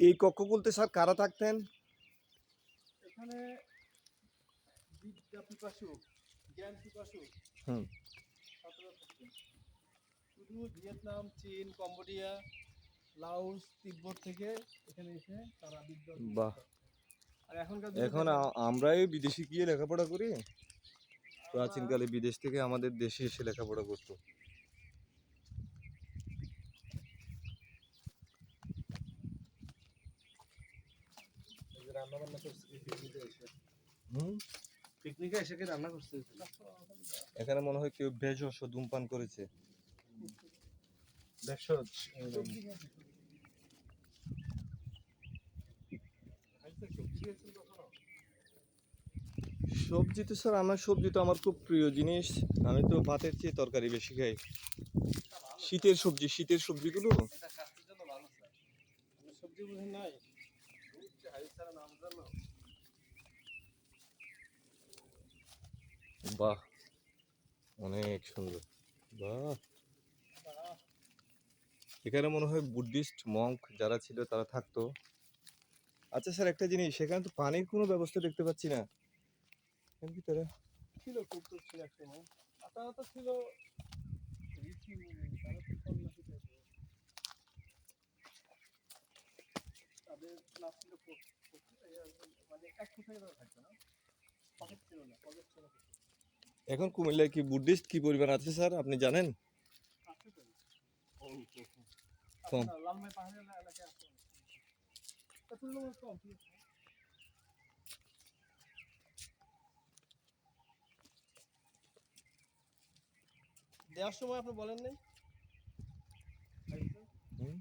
এই কক্ষগুলোতে স্যার কারা থাকতেন? এখানে বিদ্যা পিপাসু, জ্ঞান পিপাসু হুম। ছাত্ররা থাকতেন। শুধু ভিয়েতনাম, চীন, কম্বোডিয়া, লাওস, তিব্বত থেকে এখানে এসে তারা বিদ্যা অর্জন বাহ। করতে। আর এখনকার দিনে এখন দেখেন, আমরাই বিদেশে গিয়ে লেখাপড়া করি। আমরা প্রাচীনকালে বিদেশ থেকে আমাদের দেশে এসে লেখাপড়া করতো। রান্না বান্না করছি পিকনিকে এসে। হুম। পিকনিকে এসে কি রান্না করছে? এখানে মনে হয় কেউ ভেষজ ধূমপান করেছে। ভেষজ সবজি তো স্যার সবজি তো আমার খুব প্রিয় জিনিস। আমি তো ভাতের চেয়ে তরকারি বেশি খাই। শীতের সবজিগুলো এটা স্বাস্থ্যের জন্য ভালো স্যার। আপনি সবজি বুঝেন নাই? হাই স্যার নাম জানো? বাহ, অনেক সুন্দর। বাহ, এখানে মনে হয় বুদ্ধিস্ট মঙ্ক যারা ছিল তারা থাকতো। আচ্ছা স্যার, একটা জিনিস, সেখানে তো পানির কোনো ব্যবস্থা দেখতে পাচ্ছি না এর ভিতরে। ছিল, কৌতুক ছিল এক সময়। আতাহত ছিল ঋষি মুনি, তারা তো সন্ন্যাসী টাইপের। তাদের ক্লাস ছিল মানে এক কোথায় তারা থাকতো না, পকেট ছিল না, পকেট ছিল না। এখন কুমিল্লায় কি বুদ্ধিস্ট কি পরিমাণ আছে স্যার, আপনি জানেন? আছে তো, আছে কম। না, লালমাই পাহাড়ি এলাকায় আছে। তা তুলনামূলক কম, ঠিক আছে। দেওয়ার সময় আপনি বলেন নাই? হুম।